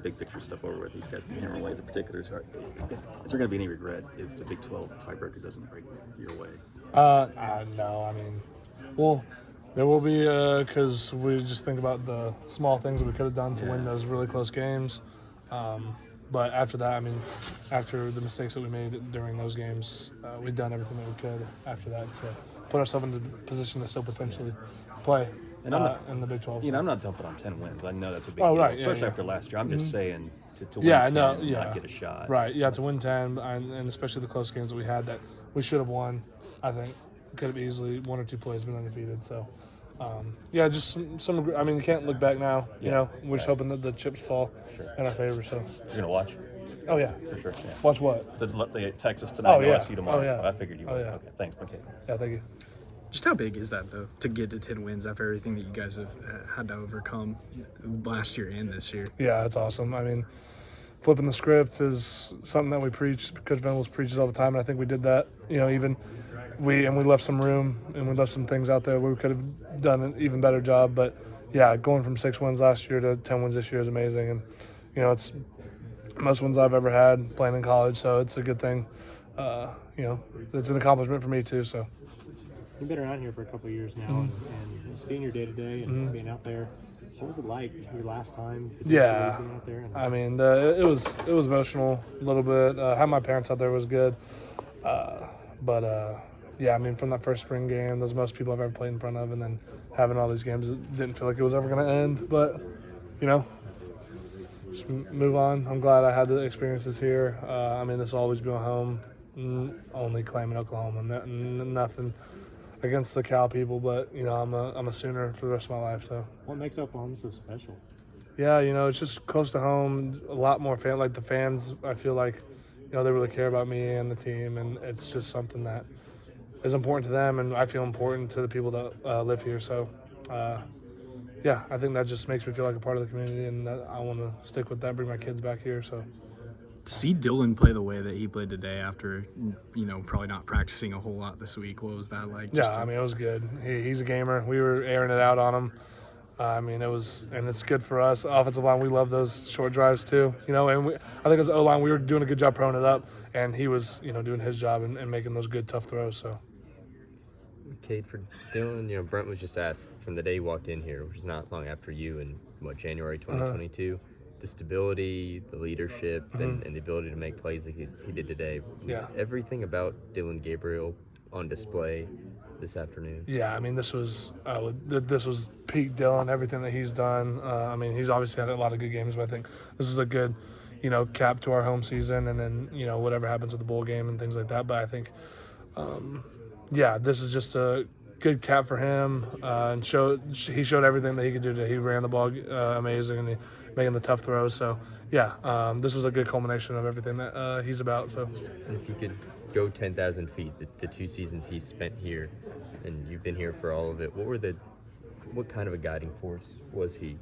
big picture stuff over with. These guys can hammer away the particulars. Is there going to be any regret if the Big 12 tiebreaker doesn't break your way? No. I mean, well, there will be because we just think about the small things that we could have done to win those really close games. But after that, I mean, after the mistakes that we made during those games, we've done everything that we could after that to put ourselves in a position to still potentially play in the Big 12. I'm not dumping on 10 wins. I know that's a big deal, especially after last year. I'm just saying to win 10 and not get a shot. Right, to win 10, and especially the close games that we had that we should have won, I think could have easily one or two plays been undefeated. So, just some. I mean, you can't look back now. We're just hoping that the chips fall in our favor. So you're gonna watch? Oh yeah, for sure. Yeah. Watch what? The Texas tonight. OSU tomorrow. Oh yeah. I figured you would. Okay, thanks, McKade. Yeah, thank you. Just how big is that, though, to get to 10 wins after everything that you guys have had to overcome last year and this year? Yeah, that's awesome. I mean, flipping the script is something that we preach. Coach Venables preaches all the time, and I think we did that. Even we left some room and we left some things out there where we could have done an even better job. But, yeah, going from 6 wins last year to 10 wins this year is amazing. And, it's most wins I've ever had playing in college, so it's a good thing. It's an accomplishment for me, too, so. You've been around here for a couple of years now, and seeing your day-to-day and being out there. What was it like your last time? Being out there? I mean, it was emotional a little bit. Having my parents out there was good, but I mean, from that first spring game, those most people I've ever played in front of, and then having all these games, it didn't feel like it was ever going to end. But just move on. I'm glad I had the experiences here. I mean, this will always be my home. Only claiming Oklahoma, nothing against the Cal people, but I'm a Sooner for the rest of my life. So what makes Oklahoma so special? Yeah, it's just close to home. A lot more the fans. I feel like they really care about me and the team, and it's just something that is important to them, and I feel important to the people that live here. So I think that just makes me feel like a part of the community, and I want to stick with that. Bring my kids back here. So. To see Dylan play the way that he played today after, probably not practicing a whole lot this week, what was that like? I mean, it was good. He's a gamer. We were airing it out on him. I mean, it's good for us. Offensive line, we love those short drives too. And I think as O-line, we were doing a good job throwing it up, and he was, doing his job and making those good, tough throws. So. Kate, for Dylan, Brent was just asked from the day he walked in here, which is not long after you in, January 2022. The stability, the leadership, and the ability to make plays like he did today. Was everything about Dylan Gabriel on display this afternoon? Yeah, I mean, this was peak Dylan, everything that he's done. I mean, he's obviously had a lot of good games, but I think this is a good, cap to our home season, and then, whatever happens with the bowl game and things like that. But I think, this is just a good cap for him, and he showed everything that he could do today. He ran the ball amazing, and making the tough throws. So, this was a good culmination of everything that he's about. So, and if you could go 10,000 feet, the 2 seasons he spent here, and you've been here for all of it, what kind of a guiding force was he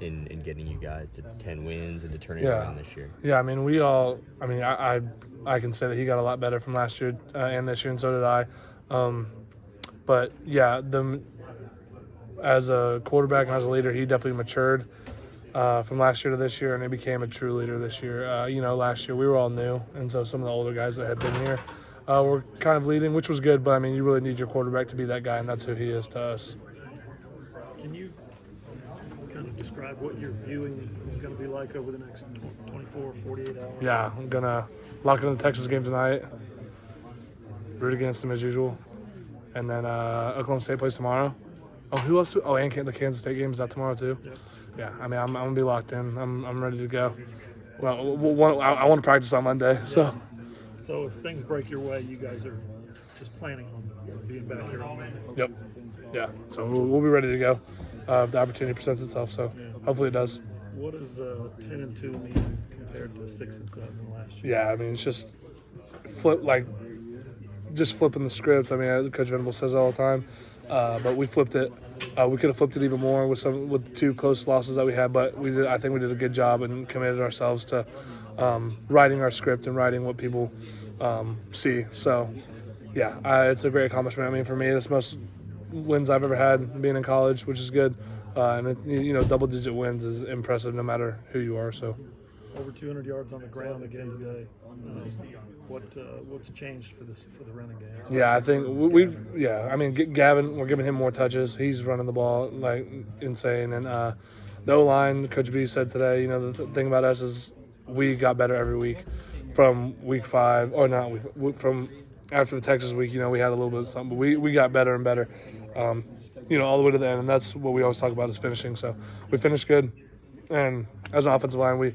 in getting you guys to 10 wins and to turn it around this year? Yeah, I mean, I can say that he got a lot better from last year and this year, and so did I. But as a quarterback and as a leader, he definitely matured from last year to this year, and he became a true leader this year. Last year we were all new, and so some of the older guys that had been here were kind of leading, which was good. But I mean, you really need your quarterback to be that guy, and that's who he is to us. Can you kind of describe what your viewing is going to be like over the next 24, 48 hours? Yeah, I'm gonna lock into the Texas game tonight, root against them as usual, and then Oklahoma State plays tomorrow. Oh, who else? And the Kansas State game, is that tomorrow too? Yep. Yeah, I mean, I'm gonna be locked in. I'm ready to go. Well, I want to practice on Monday, so. So if things break your way, you guys are just planning on being back here on Monday. Yep. Yeah. So we'll be ready to go if the opportunity presents itself. So hopefully it does. What does 10-2 mean compared to 6-7 last year? Yeah, I mean, it's just flipping the script. I mean, Coach Venables says it all the time, but we flipped it. We could have flipped it even more with 2 close losses that we had, but I think we did a good job and committed ourselves to writing our script and writing what people see. So, it's a great accomplishment. I mean, for me, it's most wins I've ever had being in college, which is good. And double-digit wins is impressive no matter who you are. So. over 200 yards on the ground again today. What's changed for the running game? Yeah, I think I mean, Gavin, we're giving him more touches. He's running the ball like insane. And the O-line, Coach B said today, you know, the thing about us is we got better every week from week 5, or not from after the Texas week. You know, we had a little bit of something, but we got better and better, you know, all the way to the end. And that's what we always talk about is finishing. So we finished good. And as an offensive line, we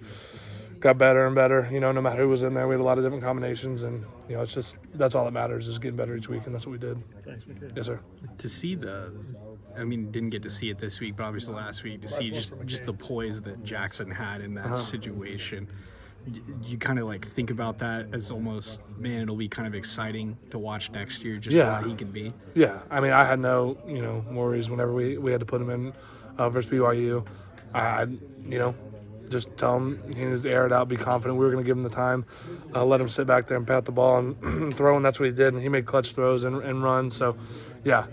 got better and better. You know, no matter who was in there, we had a lot of different combinations. And, you know, it's just that's all that matters is getting better each week. And that's what we did. Thanks, McKade. Yes, sir. To see didn't get to see it this week, but obviously last week, to see just the poise that Jackson had in that situation. You kind of like think about that as almost, man, it'll be kind of exciting to watch next year, just what he can be. Yeah, I mean, I had no, you know, worries whenever we had to put him in versus BYU. I you know, just tell him he needs to air it out, be confident. We were going to give him the time, let him sit back there and pat the ball and throw, and that's what he did. And he made clutch throws and runs. So, yeah,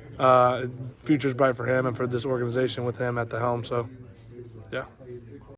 future's bright for him and for this organization with him at the helm. So, yeah.